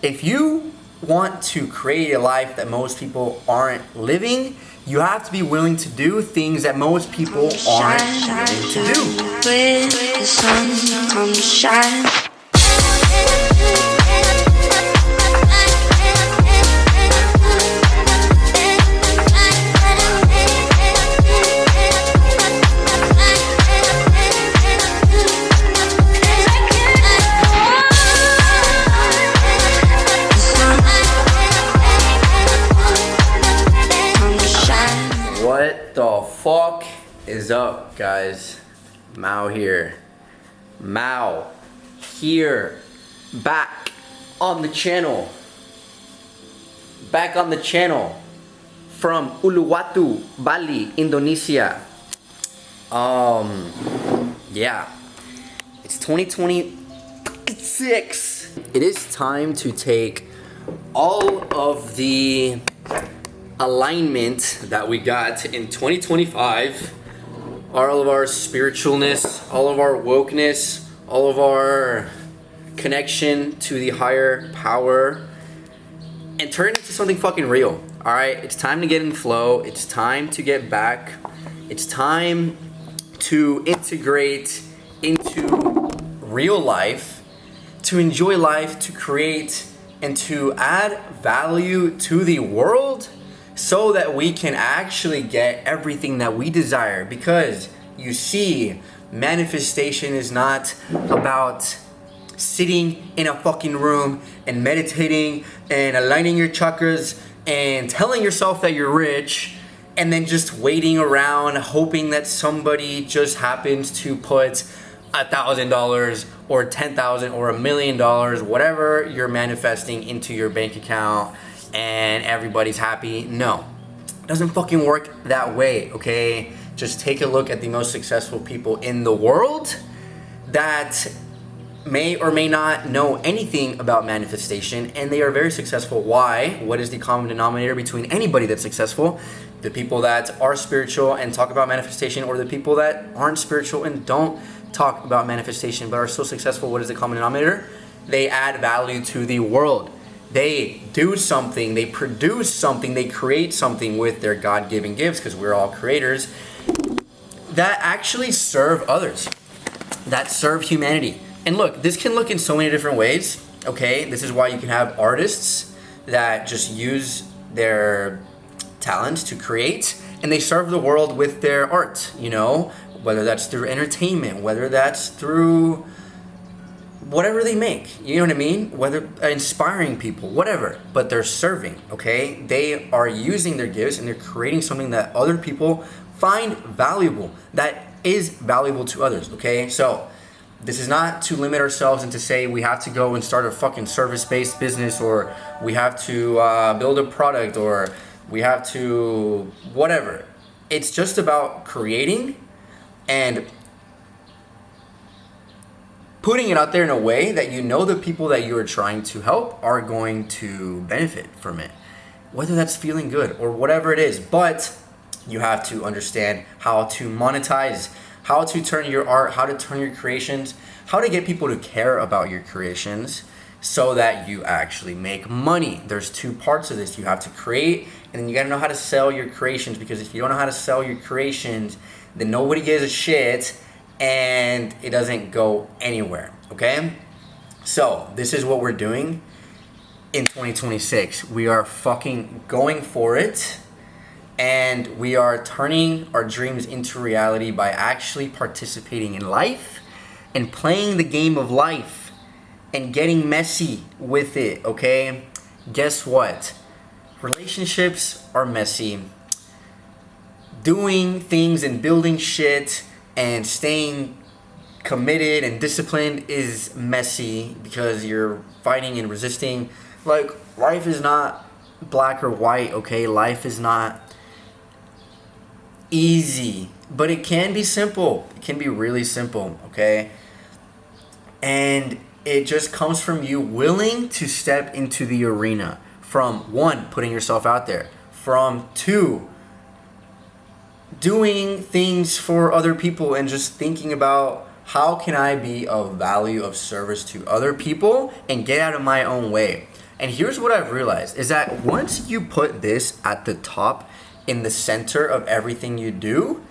if you want to create a life that most people aren't living, you have to be willing to do things that most people aren't willing to do. With the sun, come shine. What the fuck is up, guys? Mao here. Mao here. Back on the channel. Back on the channel from Uluwatu, Bali, Indonesia. Yeah. It's 2026. It is time to take all of the alignment that we got in 2025, all of our spiritualness, all of our wokeness, all of our connection to the higher power, and turn it into something fucking real. All right, it's time to get in flow. It's time to get back. It's time to integrate into real life, to enjoy life, to create, and to add value to the world, so that we can actually get everything that we desire. Because you see, manifestation is not about sitting in a fucking room and meditating and aligning your chakras and telling yourself that you're rich and then just waiting around hoping that somebody just happens to put $1,000 or $10,000 or $1 million, whatever you're manifesting, into your bank account and everybody's happy. No, it doesn't fucking work that way, okay? Just take a look at the most successful people in the world that may or may not know anything about manifestation, and they are very successful. Why? What is the common denominator between anybody that's successful? The people that are spiritual and talk about manifestation, or the people that aren't spiritual and don't talk about manifestation but are so successful. What is the common denominator? They add value to the world. They do something, they produce something, they create something with their God-given gifts, because we're all creators, that actually serve others, that serve humanity. And look, this can look in so many different ways, okay? This is why you can have artists that just use their talent to create, and they serve the world with their art, you know? Whether that's through entertainment, whether that's through whatever they make, you know what I mean? Whether inspiring people, whatever, but they're serving, okay? They are using their gifts and they're creating something that other people find valuable, that is valuable to others, okay? So this is not to limit ourselves and to say we have to go and start a fucking service-based business, or we have to build a product, or we have to whatever. It's just about creating and putting it out there in a way that you know the people that you are trying to help are going to benefit from it, whether that's feeling good or whatever it is. But you have to understand how to monetize, how to turn your art, how to turn your creations, how to get people to care about your creations so that you actually make money. There's two parts of this. You have to create, and then you got to know how to sell your creations, because if you don't know how to sell your creations, then nobody gives a shit and it doesn't go anywhere, okay? So this is what we're doing in 2026. We are fucking going for it, and we are turning our dreams into reality by actually participating in life and playing the game of life and getting messy with it, okay? Guess what? Relationships are messy. Doing things and building shit and staying committed and disciplined is messy, because you're fighting and resisting. Like, life is not black or white, okay? Life is not easy, but it can be simple. It can be really simple, okay? And it just comes from you willing to step into the arena. From one, putting yourself out there. From two, doing things for other people and just thinking about how can I be of value, of service to other people and get out of my own way. And here's what I've realized is that once you put this at the top in the center of everything you do,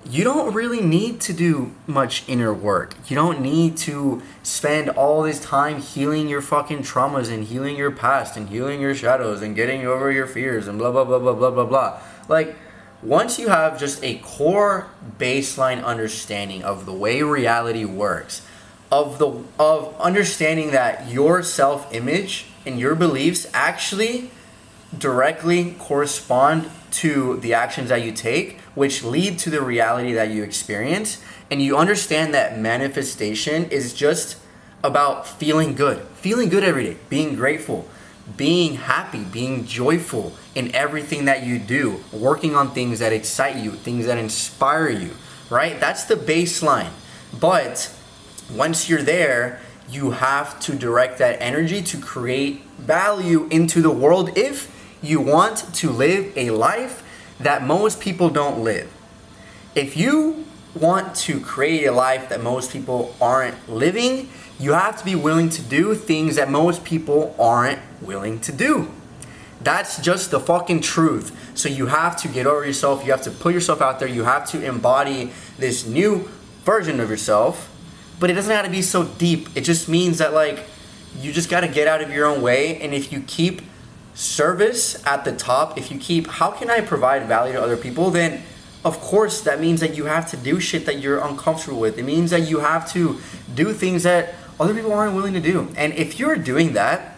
you don't really need to do much inner work. You don't need to spend all this time healing your fucking traumas and healing your past and healing your shadows and getting over your fears and blah, blah, blah, blah, blah, blah, blah. Like, once you have just a core baseline understanding of the way reality works, of understanding that your self-image and your beliefs actually directly correspond to the actions that you take, which lead to the reality that you experience, and you understand that manifestation is just about feeling good every day, being grateful, being happy, being joyful in everything that you do, working on things that excite you, things that inspire you, right? That's the baseline. But once you're there, you have to direct that energy to create value into the world if you want to live a life that most people don't live. If you want to create a life that most people aren't living, you have to be willing to do things that most people aren't willing to do. That's just the fucking truth. So you have to get over yourself. You have to put yourself out there. You have to embody this new version of yourself. But it doesn't have to be so deep. It just means that, like, you just got to get out of your own way. And if you keep service at the top, if you keep, how can I provide value to other people, then of course that means that you have to do shit that you're uncomfortable with. It means that you have to do things that other people aren't willing to do. And if you're doing that,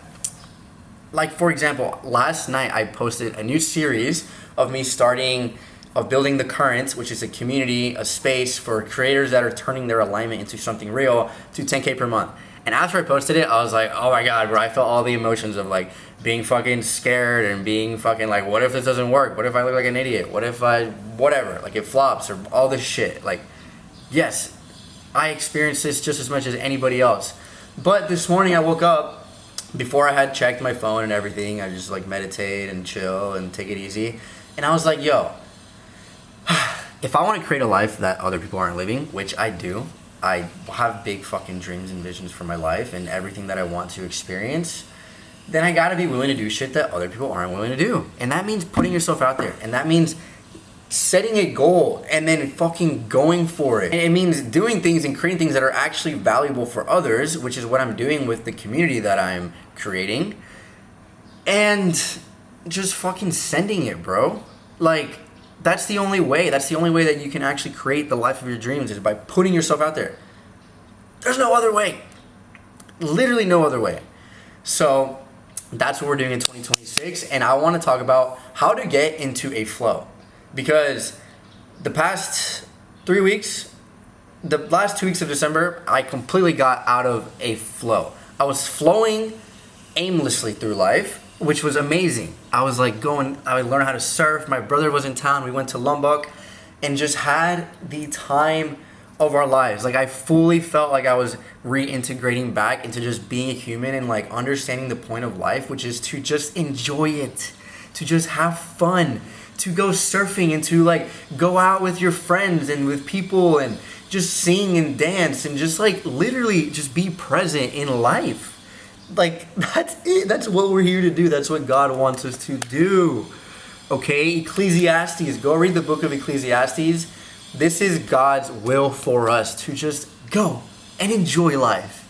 like for example, last night I posted a new series of me building The Current, which is a community, a space for creators that are turning their alignment into something real, to 10K per month. And after I posted it, I was like, oh my God, bro, I felt all the emotions of like being fucking scared and being fucking like, what if this doesn't work? What if I look like an idiot? What if whatever, like it flops or all this shit. Like, yes, I experienced this just as much as anybody else. But this morning I woke up, before I had checked my phone and everything, I just like meditate and chill and take it easy. And I was like, yo, if I want to create a life that other people aren't living, which I do, I have big fucking dreams and visions for my life and everything that I want to experience, then I gotta be willing to do shit that other people aren't willing to do. And that means putting yourself out there. And that means setting a goal and then fucking going for it. And it means doing things and creating things that are actually valuable for others, which is what I'm doing with the community that I'm creating. And just fucking sending it, bro. Like, that's the only way. That's the only way that you can actually create the life of your dreams, is by putting yourself out there. There's no other way. Literally no other way. So that's what we're doing in 2026. And I want to talk about how to get into a flow. Because the past 3 weeks, the last 2 weeks of December, I completely got out of a flow. I was flowing aimlessly through life, which was amazing. I was like I learned how to surf. My brother was in town. We went to Lombok and just had the time of our lives. Like, I fully felt like I was reintegrating back into just being a human and like understanding the point of life, which is to just enjoy it, to just have fun, to go surfing and to like go out with your friends and with people and just sing and dance and just like literally just be present in life. Like, that's it. That's what we're here to do. That's what God wants us to do. Okay, Ecclesiastes. Go read the book of Ecclesiastes. This is God's will for us, to just go and enjoy life.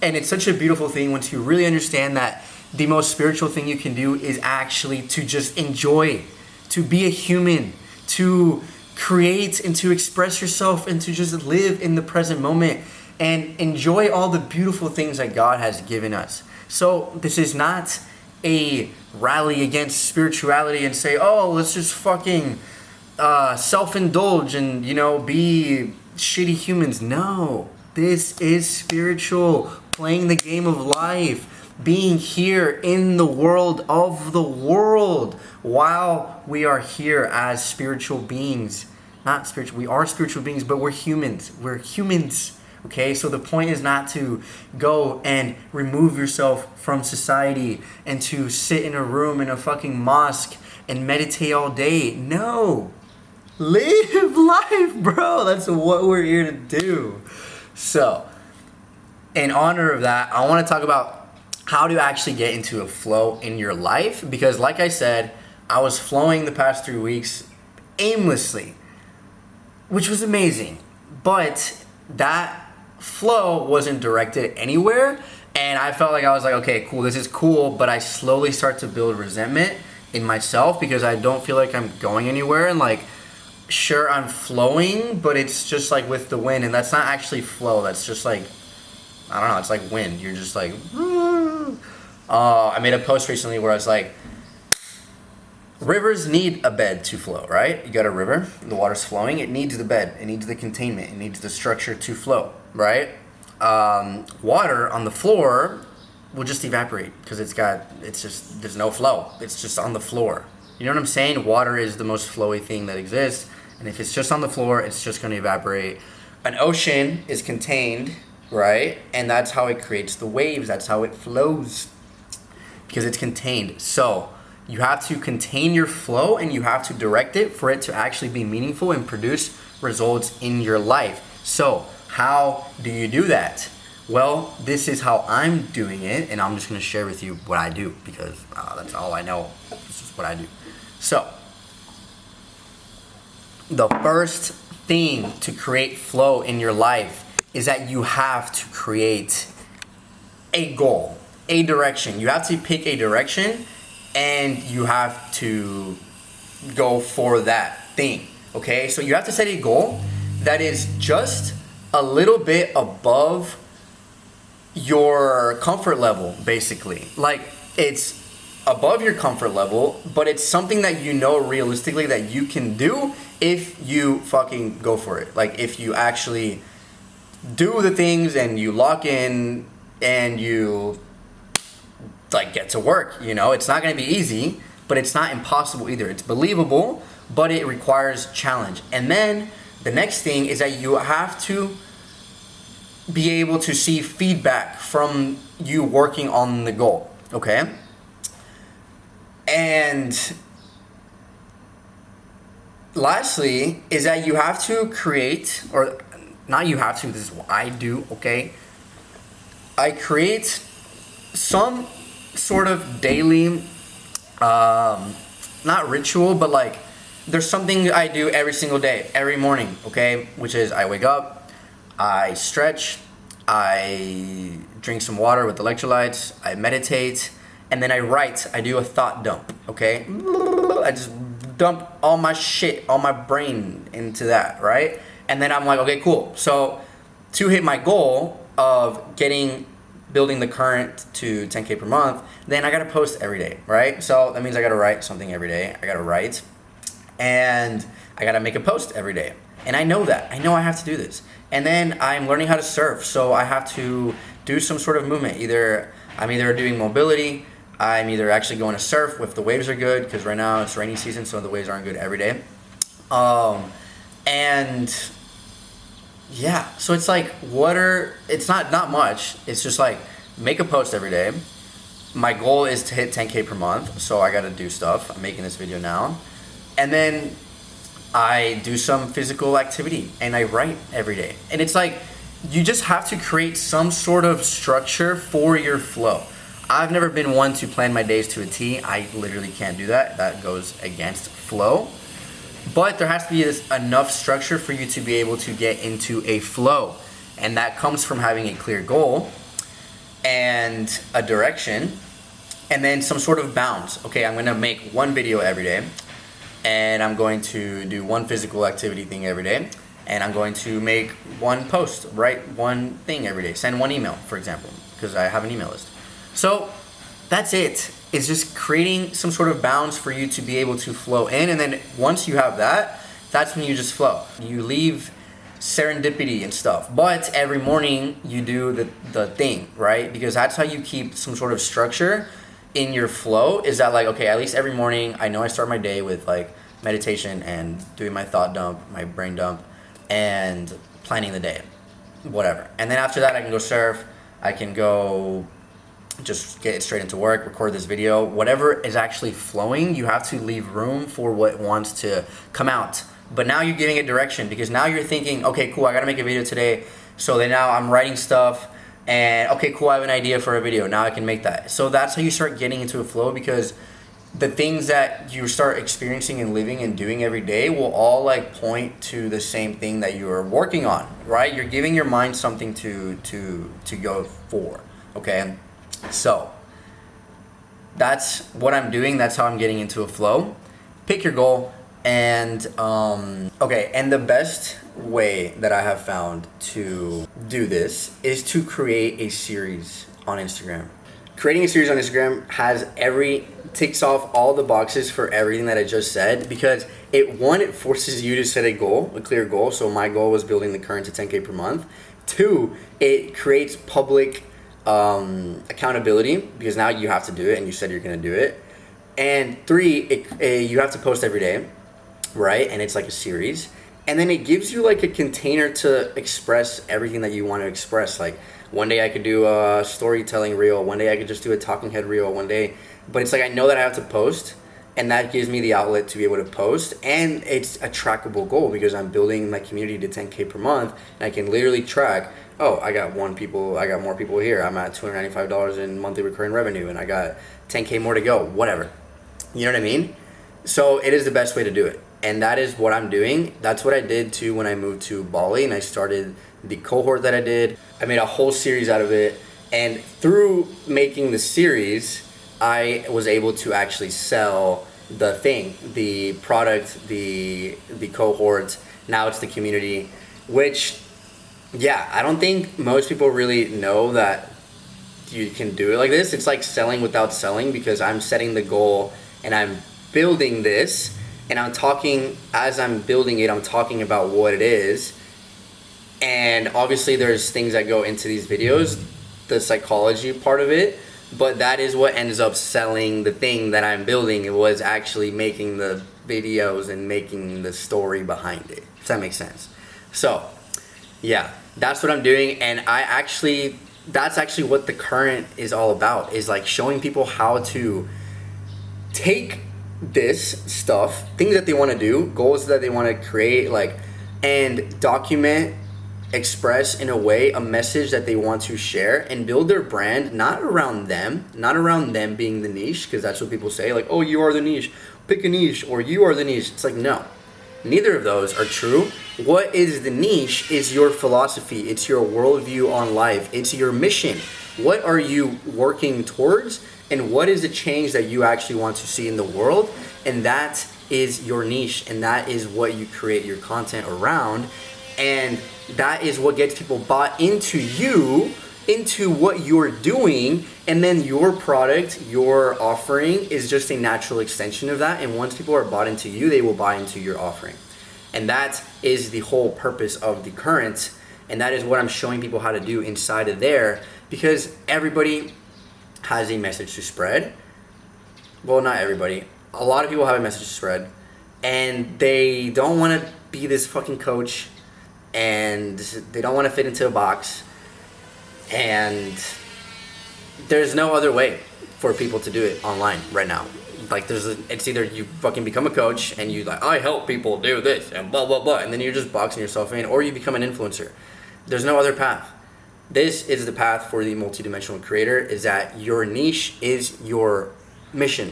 And it's such a beautiful thing once you really understand that the most spiritual thing you can do is actually to just enjoy, to be a human, to create and to express yourself and to just live in the present moment and enjoy all the beautiful things that God has given us. So this is not a rally against spirituality and say, oh, let's just fucking self-indulge and, be shitty humans. No, this is spiritual, playing the game of life, being here in the world of the world while we are here as spiritual beings. Not spiritual, we are spiritual beings, but we're humans. We're humans. Okay, so the point is not to go and remove yourself from society and to sit in a room in a fucking mosque and meditate all day. No. Live life, bro. That's what we're here to do. So, in honor of that, I want to talk about how to actually get into a flow in your life. Because like I said, I was flowing the past 3 weeks aimlessly, which was amazing. But that flow wasn't directed anywhere. And I felt like I was like, okay, cool, this is cool. But I slowly start to build resentment in myself because I don't feel like I'm going anywhere. And like, sure, I'm flowing, but it's just like with the wind. And that's not actually flow. That's just like, I don't know, it's like wind. You're just like, I made a post recently where I was like, rivers need a bed to flow, right? You got a river, the water's flowing, it needs the bed, it needs the containment, it needs the structure to flow, right? Water on the floor will just evaporate because there's no flow. It's just on the floor. You know what I'm saying? Water is the most flowy thing that exists. And if it's just on the floor, it's just going to evaporate. An ocean is contained, right? And that's how it creates the waves. That's how it flows because it's contained. So you have to contain your flow and you have to direct it for it to actually be meaningful and produce results in your life. So how do you do that? Well, this is how I'm doing it, and I'm just going to share with you what I do because that's all I know. This is what I do. So, the first thing to create flow in your life is that you have to create a goal, a direction. You have to pick a direction, and you have to go for that thing, okay? So you have to set a goal that is just a little bit above your comfort level, basically. Like, it's above your comfort level, but it's something that you know realistically that you can do if you fucking go for it. Like, if you actually do the things and you lock in and you like get to work, you know? It's not gonna be easy, but it's not impossible either. It's believable, but it requires challenge. And then the next thing is that you have to be able to see feedback from you working on the goal, okay? And lastly is that you have to create, or not you have to, this is what I do, okay? I create some sort of daily, not ritual, but like there's something I do every single day, every morning, okay? Which is I wake up, I stretch, I drink some water with electrolytes, I meditate, and then I write. I do a thought dump, okay? I just dump all my shit, all my brain into that, right? And then I'm like, okay, cool. So to hit my goal of building the current to 10K per month, then I gotta post every day, right? So that means I gotta write something every day. I gotta write, and I gotta make a post every day. And I know that. I know I have to do this. And then I'm learning how to surf, so I have to do some sort of movement. I'm either doing mobility, I'm either actually going to surf if the waves are good, because right now it's rainy season, so the waves aren't good every day. And yeah, so it's like it's not much. It's just like make a post every day. My goal is to hit 10K per month, so I gotta do stuff. I'm making this video now. And then I do some physical activity and I write every day. And it's like, you just have to create some sort of structure for your flow. I've never been one to plan my days to a T. I literally can't do that. That goes against flow. But there has to be enough structure for you to be able to get into a flow. And that comes from having a clear goal and a direction and then some sort of bounds. Okay, I'm gonna make one video every day, and I'm going to do one physical activity thing every day, and I'm going to make one post, write one thing every day, send one email, for example, because I have an email list. So that's it. It's just creating some sort of bounds for you to be able to flow in, and then once you have that, that's when you just flow. You leave serendipity and stuff, but every morning you do the thing, right? Because that's how you keep some sort of structure in your flow, is that like, okay, at least every morning I know I start my day with like meditation and doing my thought dump, my brain dump, and planning the day, whatever. And then after that I can go surf, I can go just get straight into work, record this video, whatever is actually flowing. You have to leave room for what wants to come out. But now you're giving it direction, because now you're thinking, okay, cool, I gotta make a video today. So then now I'm writing stuff, And okay, cool, I have an idea for a video. Now I can make that. So that's how you start getting into a flow, because the things that you start experiencing and living and doing every day will all like point to the same thing that you're working on, right? You're giving your mind something to go for. Okay, so that's what I'm doing. That's how I'm getting into a flow. Pick your goal. And okay, and the best way that I have found to do this is to create a series on Instagram. Creating a series on Instagram ticks off all the boxes for everything that I just said, because it forces you to set a goal, a clear goal. So my goal was building the current to 10K per month. 2, it creates public accountability, because now you have to do it and you said you're gonna do it. And 3, you have to post every day, right? And it's like a series. And then it gives you like a container to express everything that you want to express. Like one day I could do a storytelling reel, one day I could just do a talking head reel, one day. But it's like I know that I have to post, and that gives me the outlet to be able to post. And it's a trackable goal, because I'm building my community to 10K per month, and I can literally track, oh, I got more people here. I'm at $295 in monthly recurring revenue, and I got 10K more to go, whatever. You know what I mean? So it is the best way to do it. And that is what I'm doing. That's what I did too when I moved to Bali and I started the cohort that I did. I made a whole series out of it. And through making the series, I was able to actually sell the thing, the product, the cohort. Now it's the community, which, yeah, I don't think most people really know that you can do it like this. It's like selling without selling, because I'm setting the goal and I'm building this. And I'm talking, as I'm building it, I'm talking about what it is. And obviously there's things that go into these videos, the psychology part of it, but that is what ends up selling the thing that I'm building. It was actually making the videos and making the story behind it, if that makes sense. So yeah, that's what I'm doing. And that's actually what the current is all about, is like showing people how to take this stuff, things that they want to do, goals that they want to create, like, and document, express in a way a message that they want to share, and build their brand not around them being the niche, because that's what people say, like, oh, you are the niche, pick a niche, or you are the niche. It's like, no, neither of those are true. What is the niche is your philosophy, it's your worldview on life, it's your mission. What are you working towards? And what is the change that you actually want to see in the world? And that is your niche, and that is what you create your content around. And that is what gets people bought into you, into what you're doing. And then your product, your offering is just a natural extension of that. And once people are bought into you, they will buy into your offering. And that is the whole purpose of the current. And that is what I'm showing people how to do inside of there, because everybody has a message to spread. Well, not everybody. A lot of people have a message to spread, and they don't want to be this fucking coach, and they don't want to fit into a box, and there's no other way for people to do it online right now. Like it's either you fucking become a coach and you like, I help people do this and blah blah blah, and then you're just boxing yourself in, or you become an influencer. There's no other path. This is the path for the multidimensional creator, is that your niche is your mission.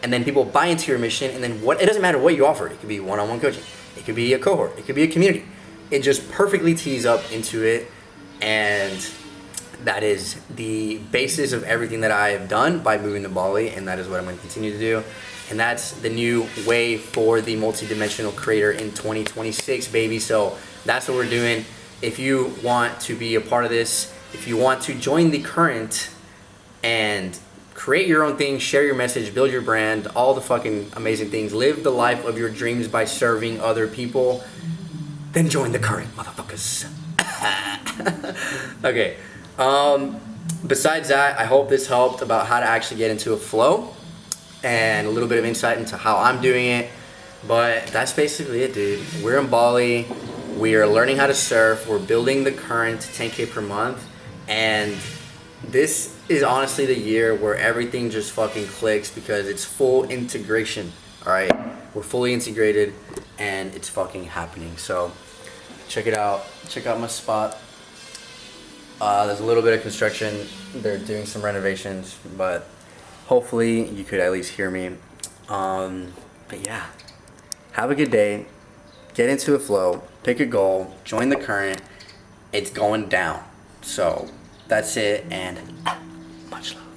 And then people buy into your mission, and then it doesn't matter what you offer. It could be one-on-one coaching. It could be a cohort. It could be a community. It just perfectly tees up into it. And that is the basis of everything that I have done by moving to Bali, and that is what I'm going to continue to do. And that's the new way for the multidimensional creator in 2026, baby. So that's what we're doing. If you want to be a part of this, if you want to join the current and create your own thing, share your message, build your brand, all the fucking amazing things, live the life of your dreams by serving other people, then join the current, motherfuckers. Okay. Besides that, I hope this helped about how to actually get into a flow and a little bit of insight into how I'm doing it. But that's basically it, dude. We're in Bali. We are learning how to surf. We're building the current 10K per month. And this is honestly the year where everything just fucking clicks, because it's full integration. All right. We're fully integrated and it's fucking happening. So check it out. Check out my spot. There's a little bit of construction. They're doing some renovations, but hopefully you could at least hear me. But yeah, have a good day. Get into a flow. Pick a goal. Join the current. It's going down. So that's it, and much love.